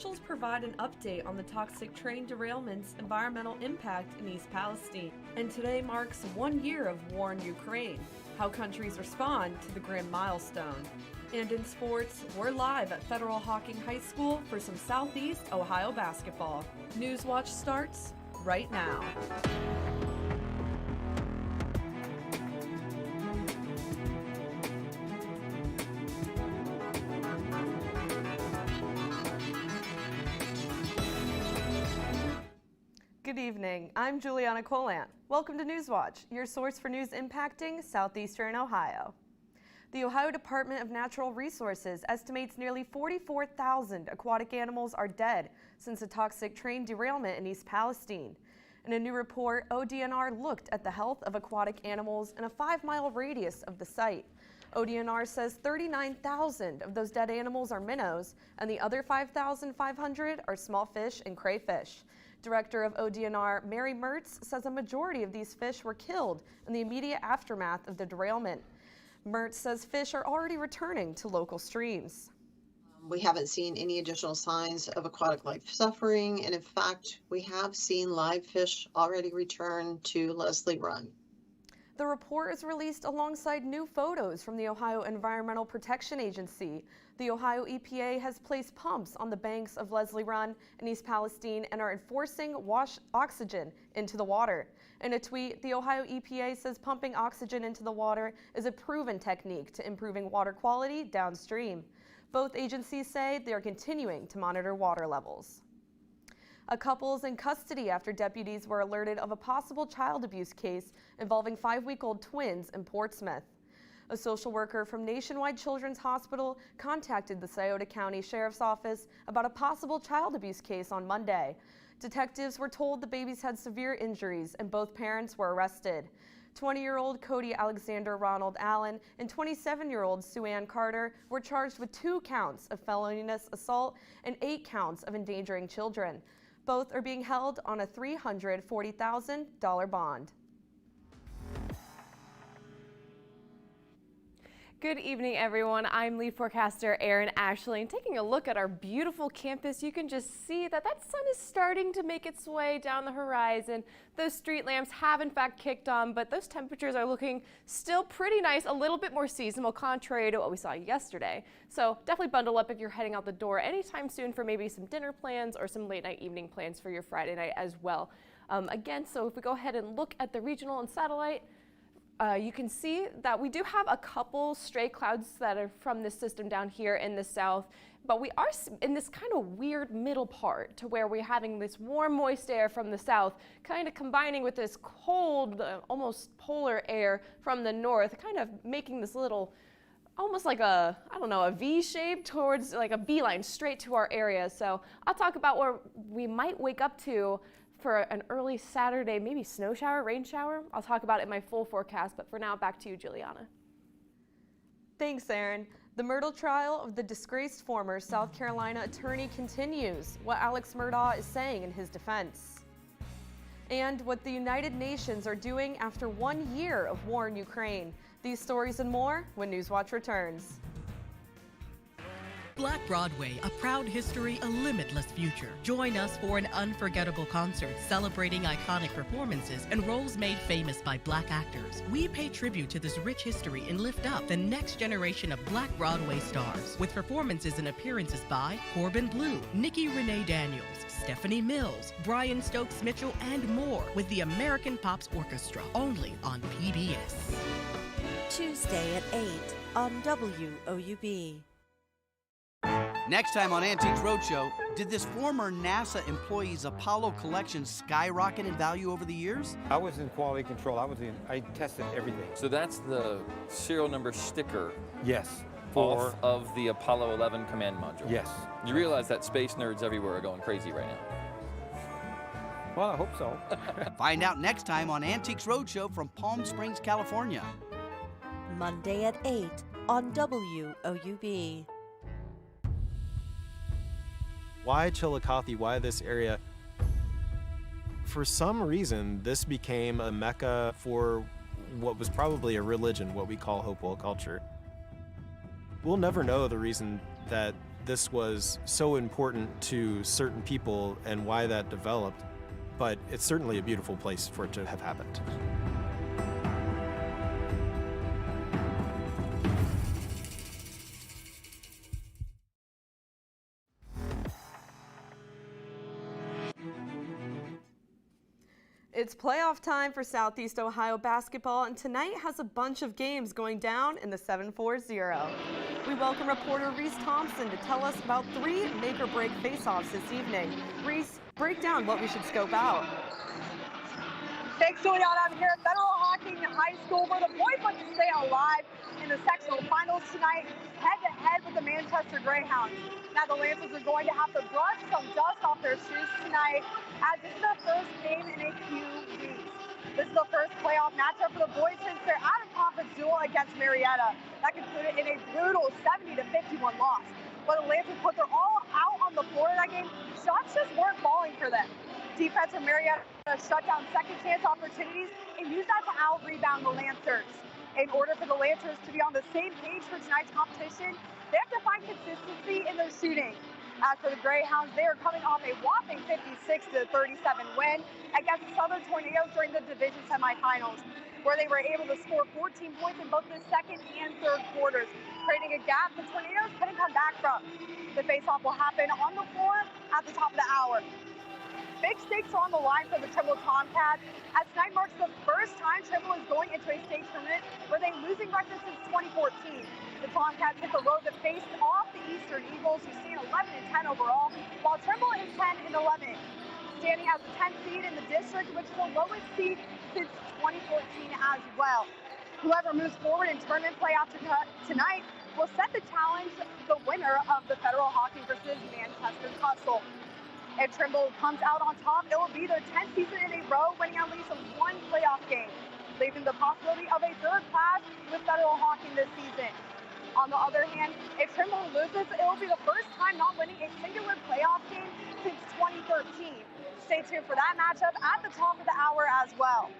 Officials provide an update on the toxic train derailment's environmental impact in East Palestine. And today marks 1 year of war in Ukraine, how countries respond to the grim milestone. And in sports, we're live at Federal Hocking High School for some Southeast Ohio basketball. Newswatch starts right now. Good evening, I'm Juliana Colant. Welcome to Newswatch, your source for news impacting Southeastern Ohio. The Ohio Department of Natural Resources estimates nearly 44,000 aquatic animals are dead since a toxic train derailment in East Palestine. In a new report, ODNR looked at the health of aquatic animals in a 5-mile radius of the site. ODNR says 39,000 of those dead animals are minnows, and the other 5,500 are small fish and crayfish. Director of ODNR, Mary Mertz, says a majority of these fish were killed in the immediate aftermath of the derailment. Mertz says fish are already returning to local streams. We haven't seen any additional signs of aquatic life suffering, and in fact, we have seen live fish already return to Leslie Run. The report is released alongside new photos from the Ohio Environmental Protection Agency. The Ohio EPA has placed pumps on the banks of Leslie Run in East Palestine and are enforcing wash oxygen into the water. In a tweet, the Ohio EPA says pumping oxygen into the water is a proven technique to improving water quality downstream. Both agencies say they are continuing to monitor water levels. A couple is in custody after deputies were alerted of a possible child abuse case involving 5-week-old twins in Portsmouth. A social worker from Nationwide Children's Hospital contacted the Scioto County Sheriff's Office about a possible child abuse case on Monday. Detectives were told the babies had severe injuries and both parents were arrested. 20-year-old Cody Alexander Ronald Allen and 27-year-old Sue Ann Carter were charged with 2 counts of felonious assault and 8 counts of endangering children. Both are being held on a $340,000 bond. Good evening, everyone. I'm lead forecaster Erin Ashley, and taking a look at our beautiful campus, you can just see that sun is starting to make its way down the horizon. Those street lamps have in fact kicked on, but those temperatures are looking still pretty nice, a little bit more seasonal, contrary to what we saw yesterday. So definitely bundle up if you're heading out the door anytime soon for maybe some dinner plans or some late night evening plans for your Friday night as well. Again, so if we go ahead and look at the regional and satellite, you can see that we do have a couple stray clouds that are from this system down here in the south, but we are in this kind of weird middle part to where we're having this warm, moist air from the south, kind of combining with this cold, almost polar air from the north, kind of making this little, almost like a, I don't know, a V shape towards like a beeline straight to our area. So I'll talk about where we might wake up to for an early Saturday, maybe snow shower, rain shower. I'll talk about it in my full forecast, but for now, back to you, Juliana. Thanks, Erin. The Myrtle trial of the disgraced former South Carolina attorney continues, what Alex Murdaugh is saying in his defense. And what the United Nations are doing after 1 year of war in Ukraine. These stories and more when Newswatch returns. Black Broadway, a proud history, a limitless future. Join us for an unforgettable concert celebrating iconic performances and roles made famous by Black actors. We pay tribute to this rich history and lift up the next generation of Black Broadway stars with performances and appearances by Corbin Bleu, Nikki Renee Daniels, Stephanie Mills, Brian Stokes Mitchell, and more with the American Pops Orchestra, only on PBS. Tuesday at 8 on WOUB. Next time on Antiques Roadshow, did this former NASA employee's Apollo collection skyrocket in value over the years? I was in quality control. I tested everything. So that's the serial number sticker. Yes. Off of the Apollo 11 command module. Yes. You realize that space nerds everywhere are going crazy right now. Well, I hope so. Find out next time on Antiques Roadshow from Palm Springs, California. Monday at 8 on WOUB. Why Chillicothe? Why this area? For some reason, this became a mecca for what was probably a religion, what we call Hopewell culture. We'll never know the reason that this was so important to certain people and why that developed, but it's certainly a beautiful place for it to have happened. It's playoff time for Southeast Ohio basketball, and tonight has a bunch of games going down in the 7-4-0. We welcome reporter Reese Thompson to tell us about 3 make-or-break face-offs this evening. Reese, break down what we should scope out. Thanks, Juliana. I'm here at Federal Hocking High School, where the boys want to stay alive in the sectional finals tonight, head-to-head with the Manchester Greyhounds. Now the Lancers are going to have to brush some dust off their shoes tonight, as this is their first game in a few weeks. This is the first playoff matchup for the boys since their out-of-conference duel against Marietta. That concluded in a brutal 70-51 loss. But the Lancers put their all out on the floor in that game. Shots just weren't falling for them. Defense from Marietta shut down second chance opportunities and used that to out-rebound the Lancers. In order for the Lancers to be on the same page for tonight's competition, they have to find consistency in their shooting. As for the Greyhounds, they are coming off a whopping 56-37 win against the Southern Tornadoes during the division semifinals, where they were able to score 14 points in both the second and third quarters, creating a gap the Tornadoes couldn't come back from. The face-off will happen on the floor at the top of the hour. Big stakes are on the line for the Trimble Tomcats, as tonight marks the first time Trimble is going into a state tournament with a losing record since 2014. The Tomcats hit the road to face off the Eastern Eagles, who stand 11-10 overall, while Trimble is 10-11, standing as the 10th seed in the district, which is the lowest seed since 2014 as well. Whoever moves forward in tournament play after tonight will set the challenge the winner of the Federal Hocking versus Manchester tussle. If Trimble comes out on top, it will be their 10th season in a row, winning at least one playoff game, leaving the possibility of a third clash with Federal Hocking this season. On the other hand, if Trimble loses, it will be the first time not winning a singular playoff game since 2013. Stay tuned for that matchup at the top of the hour as well.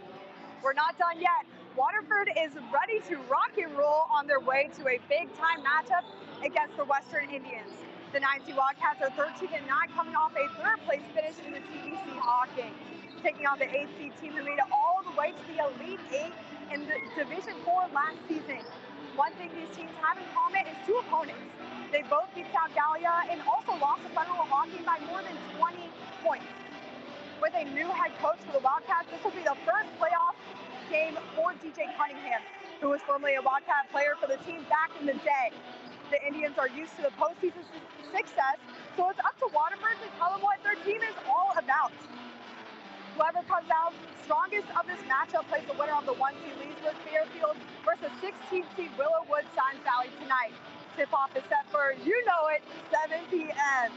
We're not done yet. Waterford is ready to rock and roll on their way to a big-time matchup against the Western Indians. The 9C Wildcats are 13-9, coming off a third-place finish in the TBC Hocking, taking on the 8th seed team that made it all the way to the Elite 8 in the Division 4 last season. One thing these teams have in common is 2 opponents. They both beat South Gallia and also lost to Federal Hocking by more than 20 points. With a new head coach for the Wildcats, this will be the first playoff game for DJ Cunningham, who was formerly a Wildcat player for the team back in the day. The Indians are used to the postseason success, so it's up to Waterford to tell them what their team is all about. Whoever comes out strongest of this matchup plays the winner of the 1-seed Leesburg Fairfield versus 16-seed Willowwood Science Valley tonight. Tip-off is set for, you know it, 7 p.m.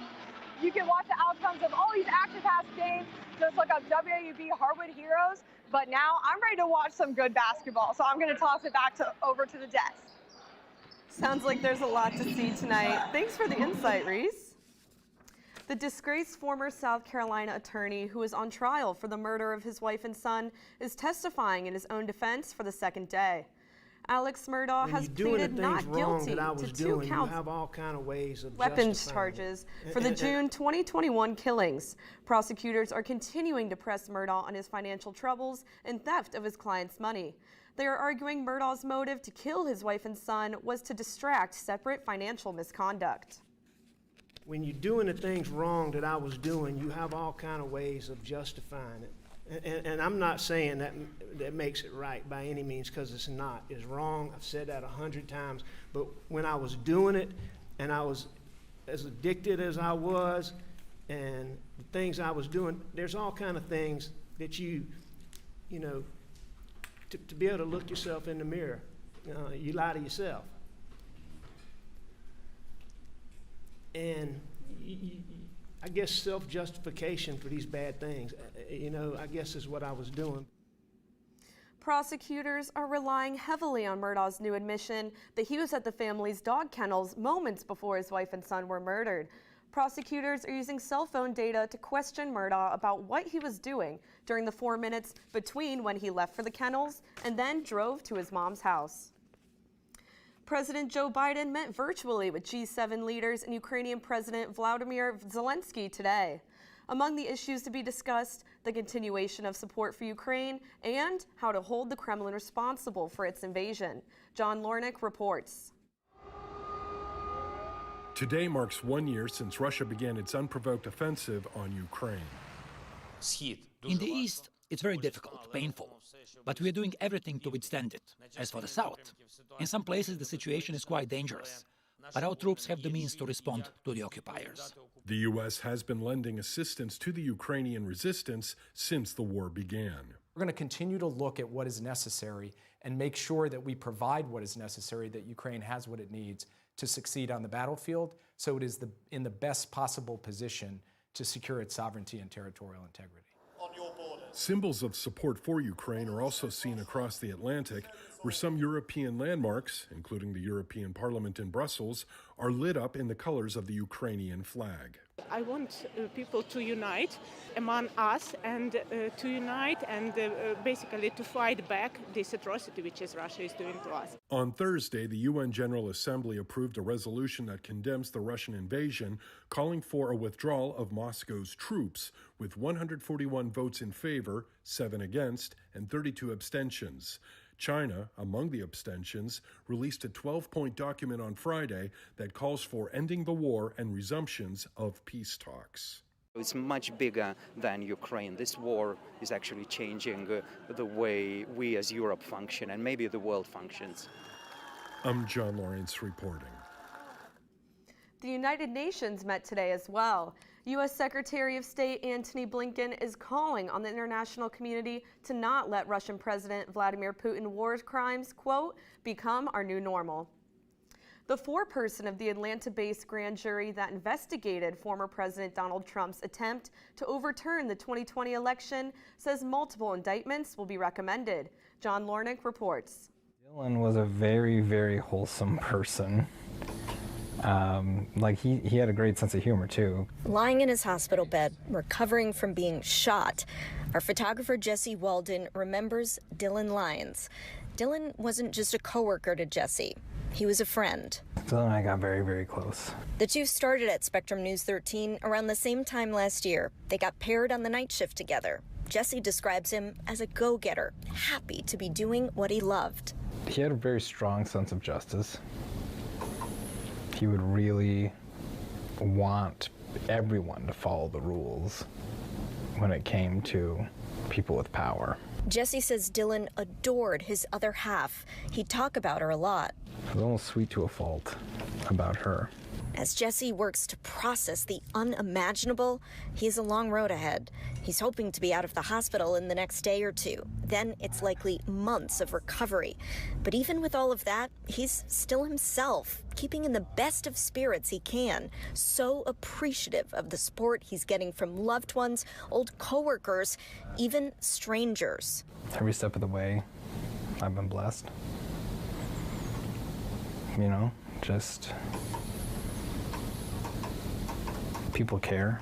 You can watch the outcomes of all these action-packed games. Just look up WOUB Harwood Heroes. But now I'm ready to watch some good basketball, so I'm going to toss it back over to the desk. Sounds like there's a lot to see tonight. Thanks for the insight, Reese. The disgraced former South Carolina attorney who is on trial for the murder of his wife and son is testifying in his own defense for the second day. Alex Murdaugh has pleaded not guilty to 2 counts have all kind of ways of weapons charges for the June 2021 killings. Prosecutors are continuing to press Murdaugh on his financial troubles and theft of his client's money. They are arguing Murdaugh's motive to kill his wife and son was to distract separate financial misconduct. When you're doing the things wrong that I was doing, you have all kind of ways of justifying it. And I'm not saying that makes it right by any means, because it's not. It's wrong. I've said that 100 times. But when I was doing it, and I was as addicted as I was, and the things I was doing, there's all kind of things that you know, to be able to look yourself in the mirror, you lie to yourself. And I guess self-justification for these bad things, I guess is what I was doing. Prosecutors are relying heavily on Murdaugh's new admission that he was at the family's dog kennels moments before his wife and son were murdered. Prosecutors are using cell phone data to question Murdaugh about what he was doing during the 4 minutes between when he left for the kennels and then drove to his mom's house. President Joe Biden met virtually with G7 leaders and Ukrainian President Volodymyr Zelensky today. Among the issues to be discussed, the continuation of support for Ukraine and how to hold the Kremlin responsible for its invasion. John Lornick reports. Today marks 1 year since Russia began its unprovoked offensive on Ukraine. In the east, it's very difficult, painful, but we are doing everything to withstand it. As for the south, in some places the situation is quite dangerous, but our troops have the means to respond to the occupiers. The U.S. has been lending assistance to the Ukrainian resistance since the war began. We're going to continue to look at what is necessary and make sure that we provide what is necessary, that Ukraine has what it needs to succeed on the battlefield, so it is in the best possible position to secure its sovereignty and territorial integrity. Symbols of support for Ukraine are also seen across the Atlantic, where some European landmarks, including the European Parliament in Brussels, are lit up in the colors of the Ukrainian flag. I want people to unite among us and to unite and basically to fight back this atrocity which Russia is doing to us. On Thursday, the UN General Assembly approved a resolution that condemns the Russian invasion, calling for a withdrawal of Moscow's troops, with 141 votes in favor, 7 against, and 32 abstentions. China, among the abstentions, released a 12-point document on Friday that calls for ending the war and resumptions of peace talks. It's much bigger than Ukraine. This war is actually changing the way we as Europe function and maybe the world functions. I'm John Lawrence reporting. The United Nations met today as well. U.S. Secretary of State Antony Blinken is calling on the international community to not let Russian President Vladimir Putin's war crimes, quote, become our new normal. The foreperson of the Atlanta-based grand jury that investigated former President Donald Trump's attempt to overturn the 2020 election says multiple indictments will be recommended. John Lornick reports. Dylan was a very, very wholesome person. He had a great sense of humor, too. Lying in his hospital bed, recovering from being shot, our photographer Jesse Walden remembers Dylan Lyons. Dylan wasn't just a coworker to Jesse. He was a friend. Dylan and I got very, very close. The two started at Spectrum News 13 around the same time last year. They got paired on the night shift together. Jesse describes him as a go-getter, happy to be doing what he loved. He had a very strong sense of justice. He would really want everyone to follow the rules when it came to people with power. Jesse says Dylan adored his other half. He'd talk about her a lot. It was almost sweet to a fault about her. As Jesse works to process the unimaginable, he has a long road ahead. He's hoping to be out of the hospital in the next day or two. Then it's likely months of recovery. But even with all of that, he's still himself, keeping in the best of spirits he can. So appreciative of the support he's getting from loved ones, old coworkers, even strangers. Every step of the way, I've been blessed. You know, just people care.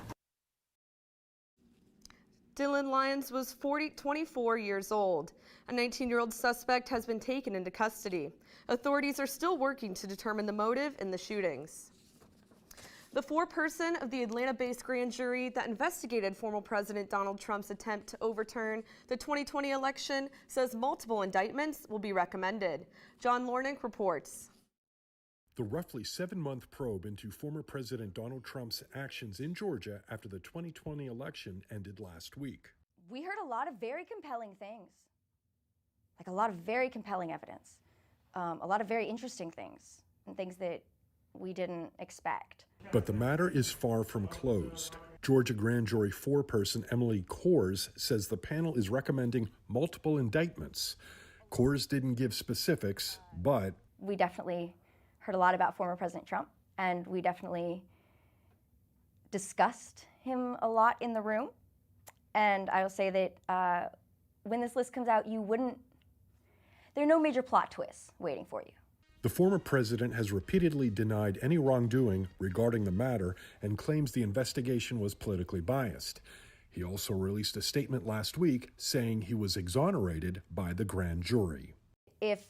Dylan Lyons was 24 years old. A 19-year-old suspect has been taken into custody. Authorities are still working to determine the motive in the shootings. The foreperson of the Atlanta-based grand jury that investigated former President Donald Trump's attempt to overturn the 2020 election says multiple indictments will be recommended. John Lornick reports. The roughly 7-month probe into former President Donald Trump's actions in Georgia after the 2020 election ended last week. We heard a lot of very compelling things, like a lot of very compelling evidence, a lot of very interesting things, and things that we didn't expect. But the matter is far from closed. Georgia grand jury foreperson Emily Coors says the panel is recommending multiple indictments. Coors didn't give specifics, but we definitely heard a lot about former President Trump, and we definitely discussed him a lot in the room. And I will say that when this list comes out, there are no major plot twists waiting for you. the former president has repeatedly denied any wrongdoing regarding the matter and claims the investigation was politically biased. He also released a statement last week saying he was exonerated by the grand jury. If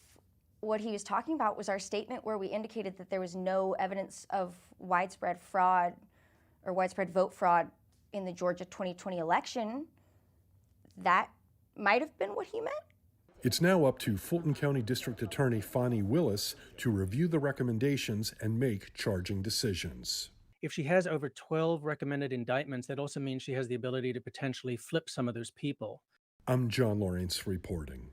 what he was talking about was our statement where we indicated that there was no evidence of widespread fraud or widespread vote fraud in the Georgia 2020 election. That might have been what he meant. It's now up to Fulton County District Attorney Fonnie Willis to review the recommendations and make charging decisions. If she has over 12 recommended indictments, that also means she has the ability to potentially flip some of those people. I'm John Lawrence reporting.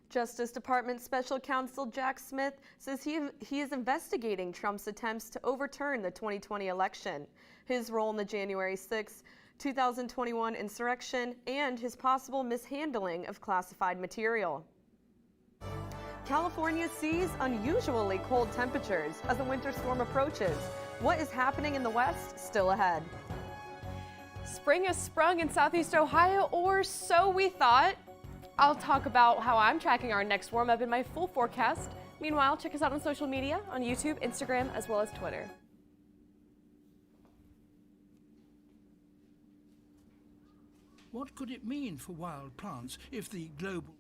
Justice Department Special Counsel Jack Smith says he is investigating Trump's attempts to overturn the 2020 election, his role in the January 6, 2021 insurrection, and his possible mishandling of classified material. California sees unusually cold temperatures as a winter storm approaches. What is happening in the West? Still ahead. Spring has sprung in Southeast Ohio, or so we thought. I'll talk about how I'm tracking our next warm-up in my full forecast. Meanwhile, check us out on social media, on YouTube, Instagram, as well as Twitter. What could it mean for wild plants if the global...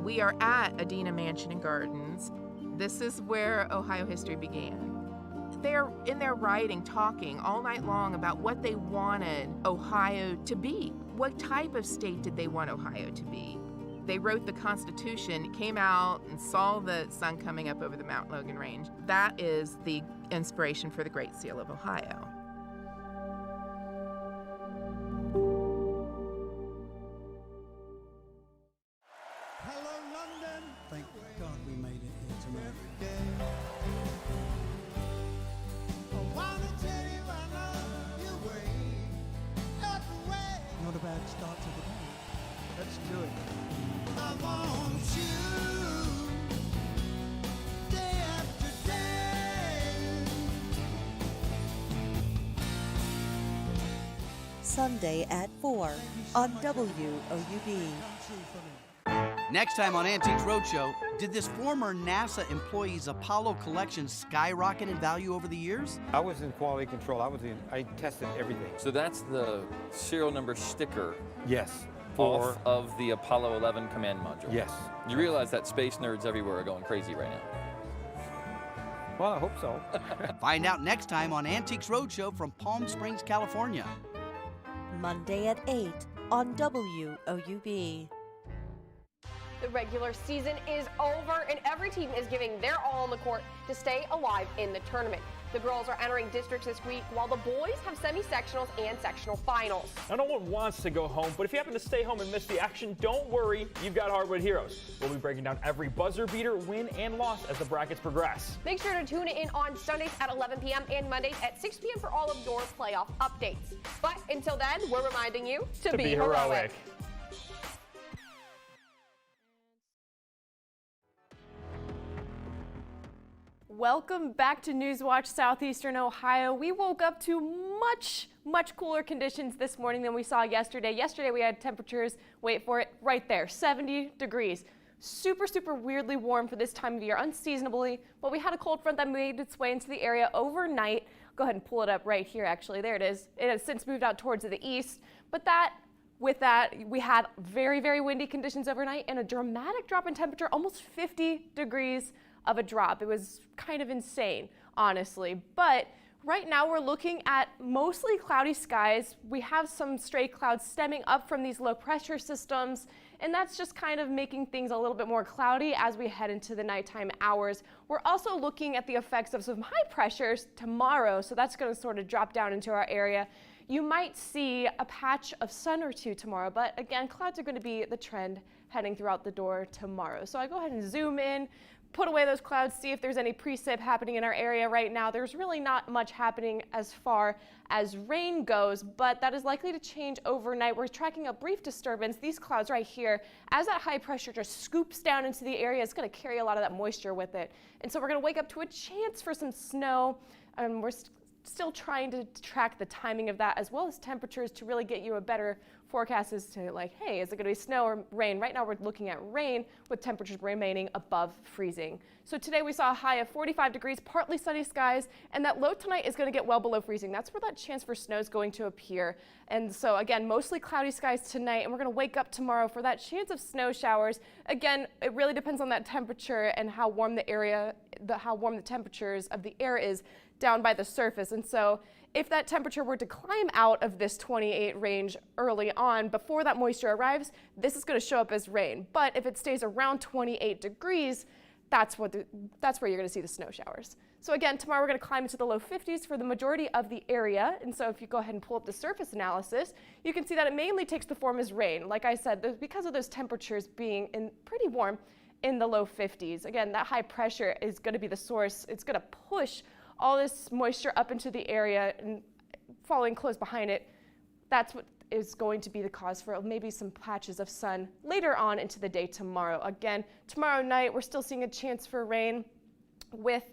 We are at Adena Mansion and Gardens. This is where Ohio history began. They're in their writing talking all night long about what they wanted Ohio to be. What type of state did they want Ohio to be? They wrote the Constitution, came out and saw the sun coming up over the Mount Logan Range. That is the inspiration for the Great Seal of Ohio. Hello, London! Thank God we made it here tonight. Not a bad start to the day. Let's do it. I want you day after day. Sunday at 4 on WOUB. Next time on Antiques Roadshow, did this former NASA employee's Apollo collection skyrocket in value over the years? I was in quality control. I tested everything. So that's the serial number sticker. Yes. Off of the Apollo 11 command module. Yes. You realize that space nerds everywhere are going crazy right now. Well, I hope so. Find out next time on Antiques Roadshow from Palm Springs, California. Monday at 8 on WOUB. The regular season is over and every team is giving their all on the court to stay alive in the tournament. The girls are entering districts this week while the boys have semi-sectionals and sectional finals. Now, no one wants to go home, but if you happen to stay home and miss the action, don't worry, you've got Hardwood Heroes. We'll be breaking down every buzzer beater, win and loss as the brackets progress. Make sure to tune in on Sundays at 11 p.m. and Mondays at 6 p.m. for all of your playoff updates. But until then, we're reminding you to be heroic. Welcome back to Newswatch Southeastern Ohio. We woke up to much cooler conditions this morning than we saw yesterday. Yesterday we had temperatures, wait for it, right there, 70 degrees. Super weirdly warm for this time of year, unseasonably, but we had a cold front that made its way into the area overnight. Go ahead and pull it up right here, actually. There it is. It has since moved out towards the east, but with that, we had very windy conditions overnight and a dramatic drop in temperature, almost 50 degrees of a drop. It was kind of insane, honestly. But right now we're looking at mostly cloudy skies. We have some stray clouds stemming up from these low pressure systems, and that's just kind of making things a little bit more cloudy as we head into the nighttime hours. We're also looking at the effects of some high pressures tomorrow, so that's going to sort of drop down into our area. You might see a patch of sun or two tomorrow, but again, clouds are going to be the trend heading throughout the door tomorrow. So I go ahead and zoom in, put away those clouds, see if there's any precip happening in our area right now. There's really not much happening as far as rain goes, but that is likely to change overnight. We're tracking a brief disturbance. These clouds right here, as that high pressure just scoops down into the area, it's going to carry a lot of that moisture with it. And so we're going to wake up to a chance for some snow. We're still trying to track the timing of that as well as temperatures to really get you a better forecast as to like, hey, is it going to be snow or rain? Right now we're looking at rain with temperatures remaining above freezing. So today we saw a high of 45 degrees, partly sunny skies, and that low tonight is going to get well below freezing. That's where that chance for snow is going to appear. And so again, mostly cloudy skies tonight, and we're going to wake up tomorrow for that chance of snow showers. Again, it really depends on that temperature and how warm the area, how warm the temperatures of the air is down by the surface. And so if that temperature were to climb out of this 28 range early on before that moisture arrives, this is going to show up as rain. But if it stays around 28 degrees, that's where you're going to see the snow showers. So again, tomorrow we're going to climb into the low 50s for the majority of the area. And so if you go ahead and pull up the surface analysis, you can see that it mainly takes the form as rain. Like I said, because of those temperatures being pretty warm in the low 50s. Again, that high pressure is going to be the source. It's going to push all this moisture up into the area and following close behind it. That's what is going to be the cause for maybe some patches of sun later on into the day tomorrow. Again, tomorrow night we're still seeing a chance for rain with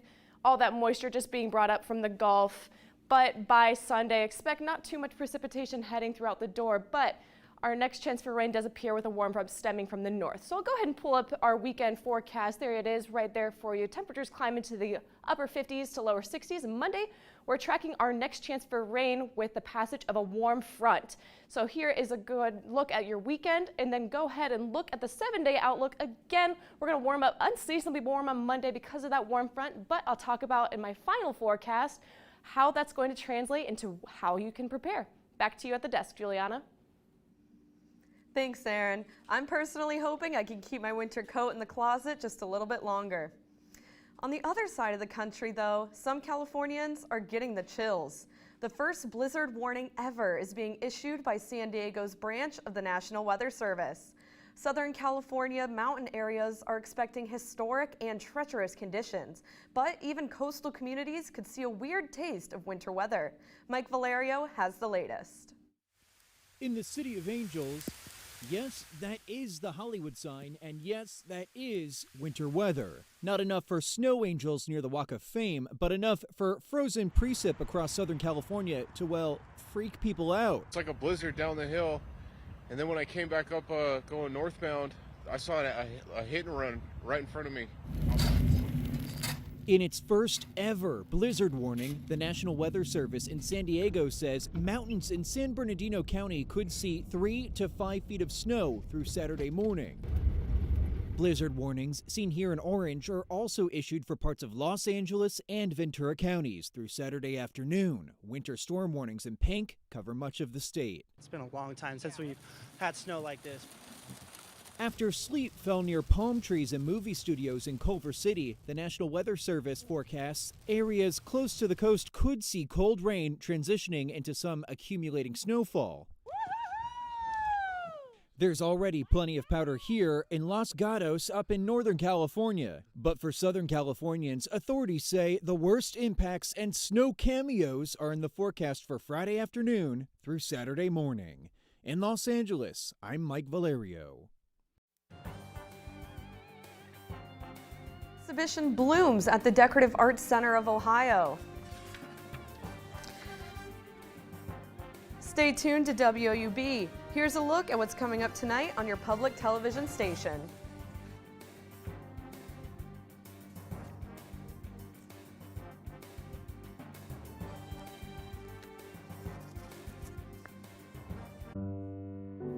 all that moisture just being brought up from the Gulf. But by Sunday, expect not too much precipitation heading throughout the door, but our next chance for rain does appear with a warm front stemming from the north. So I'll go ahead and pull up our weekend forecast. There it is right there for you. Temperatures climb into the upper 50s to lower 60s. And Monday, we're tracking our next chance for rain with the passage of a warm front. So here is a good look at your weekend, and then go ahead and look at the 7-day outlook. Again, we're going to warm up unseasonably warm on Monday because of that warm front, but I'll talk about in my final forecast how that's going to translate into how you can prepare. Back to you at the desk, Juliana. Thanks, Erin. I'm personally hoping I can keep my winter coat in the closet just a little bit longer. On the other side of the country, though, some Californians are getting the chills. The first blizzard warning ever is being issued by San Diego's branch of the National Weather Service. Southern California mountain areas are expecting historic and treacherous conditions, but even coastal communities could see a weird taste of winter weather. Mike Valerio has the latest. In the City of Angels, yes, that is the Hollywood sign, and yes, that is winter weather. Not enough for snow angels near the Walk of Fame, but enough for frozen precip across Southern California to, well, freak people out. It's like a blizzard down the hill, and then when I came back up going northbound, I saw a hit and run right in front of me. In its first ever blizzard warning, the National Weather Service in San Diego says mountains in San Bernardino County could see 3 to 5 feet of snow through Saturday morning. Blizzard warnings seen here in orange are also issued for parts of Los Angeles and Ventura counties through Saturday afternoon. Winter storm warnings in pink cover much of the state. It's been a long time since we've had snow like this. After sleet fell near palm trees and movie studios in Culver City, the National Weather Service forecasts areas close to the coast could see cold rain transitioning into some accumulating snowfall. There's already plenty of powder here in Los Gatos up in Northern California. But for Southern Californians, authorities say the worst impacts and snow cameos are in the forecast for Friday afternoon through Saturday morning. In Los Angeles, I'm Mike Valerio. Exhibition blooms at the Decorative Arts Center of Ohio. Stay tuned to WOUB. Here's a look at what's coming up tonight on your public television station.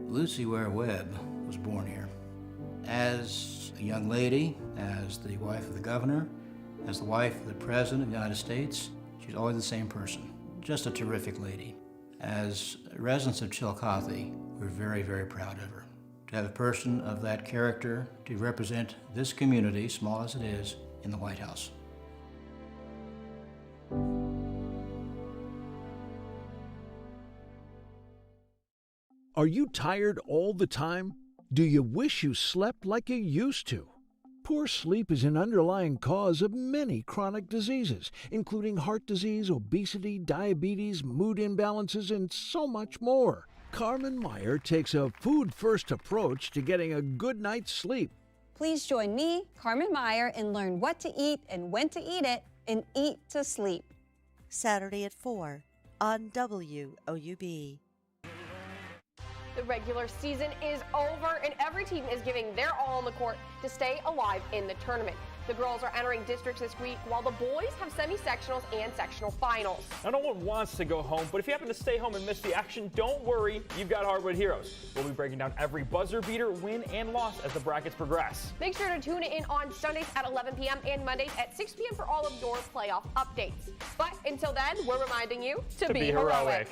Lucy Ware Webb was born here. As a young lady, as the wife of the governor, as the wife of the president of the United States, she's always the same person. Just a terrific lady. As residents of Chillicothe, we're very, very proud of her. To have a person of that character to represent this community, small as it is, in the White House. Are you tired all the time? Do you wish you slept like you used to? Poor sleep is an underlying cause of many chronic diseases, including heart disease, obesity, diabetes, mood imbalances, and so much more. Carmen Meyer takes a food-first approach to getting a good night's sleep. Please join me, Carmen Meyer, and learn what to eat and when to eat it in Eat to Sleep. Saturday at 4 on WOUB. The regular season is over, and every team is giving their all on the court to stay alive in the tournament. The girls are entering districts this week, while the boys have semi-sectionals and sectional finals. Now, no one wants to go home, but if you happen to stay home and miss the action, don't worry, you've got hardwood heroes. We'll be breaking down every buzzer beater, win, and loss as the brackets progress. Make sure to tune in on Sundays at 11 p.m. and Mondays at 6 p.m. for all of your playoff updates. But until then, we're reminding you to be heroic.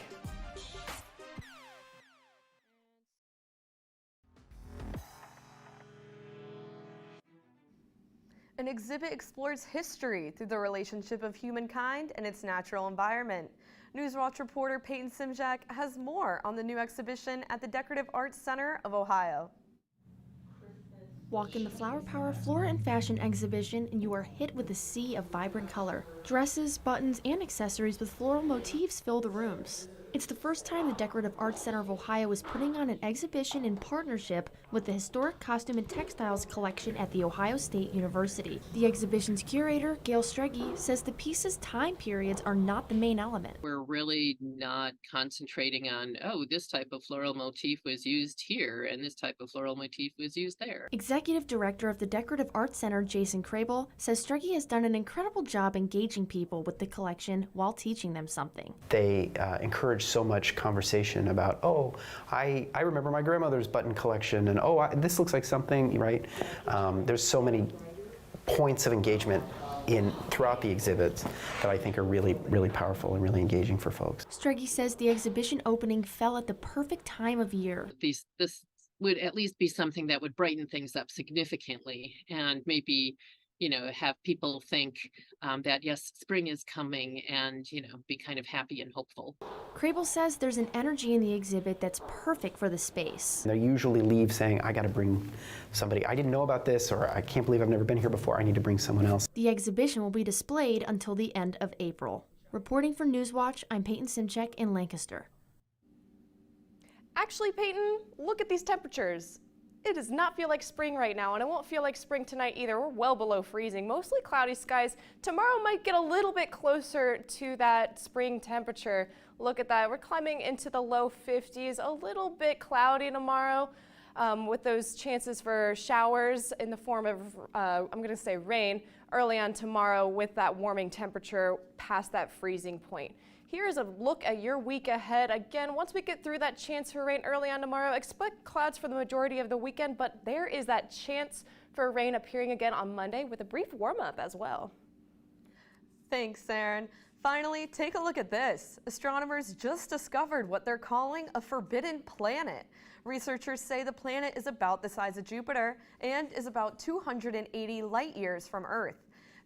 An exhibit explores history through the relationship of humankind and its natural environment. Newswatch reporter Peyton Simjak has more on the new exhibition at the Decorative Arts Center of Ohio. Walk in the Flower Power Flora and Fashion exhibition and you are hit with a sea of vibrant color. Dresses, buttons, and accessories with floral motifs fill the rooms. It's the first time the Decorative Arts Center of Ohio is putting on an exhibition in partnership with the Historic Costume and Textiles Collection at The Ohio State University. The exhibition's curator, Gail Streggy, says the piece's time periods are not the main element. We're really not concentrating on, oh, this type of floral motif was used here and this type of floral motif was used there. Executive Director of the Decorative Arts Center, Jason Crable, says Streggy has done an incredible job engaging people with the collection while teaching them something. They encourage so much conversation about, oh, I remember my grandmother's button collection, and oh, this looks like something, right? There's so many points of engagement throughout the exhibits that I think are really, really powerful and really engaging for folks. Streggy says the exhibition opening fell at the perfect time of year. This would at least be something that would brighten things up significantly and maybe, have people think that, yes, spring is coming and, be kind of happy and hopeful. Crable says there's an energy in the exhibit that's perfect for the space. They usually leave saying, I got to bring somebody, I didn't know about this, or I can't believe I've never been here before, I need to bring someone else. The exhibition will be displayed until the end of April. Reporting for Newswatch, I'm Peyton Simchek in Lancaster. Actually, Peyton, look at these temperatures. It does not feel like spring right now, and it won't feel like spring tonight either. We're well below freezing, mostly cloudy skies. Tomorrow might get a little bit closer to that spring temperature. Look at that. We're climbing into the low 50s, a little bit cloudy tomorrow with those chances for showers in the form of, I'm going to say rain, early on tomorrow with that warming temperature past that freezing point. Here's a look at your week ahead. Again, once we get through that chance for rain early on tomorrow, expect clouds for the majority of the weekend, but there is that chance for rain appearing again on Monday with a brief warm-up as well. Thanks, Aaron. Finally, take a look at this. Astronomers just discovered what they're calling a forbidden planet. Researchers say the planet is about the size of Jupiter and is about 280 light years from Earth.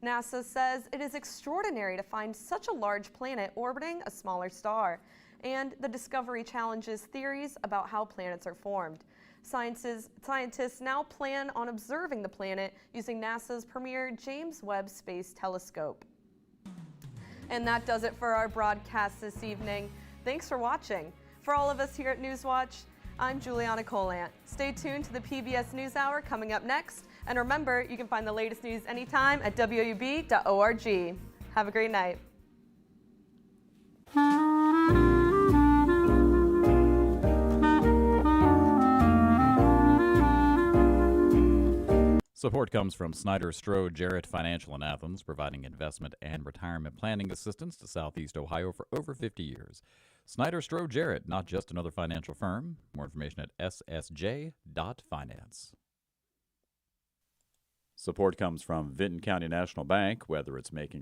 NASA says it is extraordinary to find such a large planet orbiting a smaller star, and the discovery challenges theories about how planets are formed. Scientists now plan on observing the planet using NASA's premier James Webb Space Telescope. And that does it for our broadcast this evening. Thanks for watching. For all of us here at Newswatch, I'm Juliana Colant. Stay tuned to the PBS NewsHour coming up next. And remember, you can find the latest news anytime at WOUB.org. Have a great night. Support comes from Snyder Strode Jarrett Financial in Athens, providing investment and retirement planning assistance to Southeast Ohio for over 50 years. Snyder Strode Jarrett, not just another financial firm. More information at ssj.finance. Support comes from Vinton County National Bank, whether it's making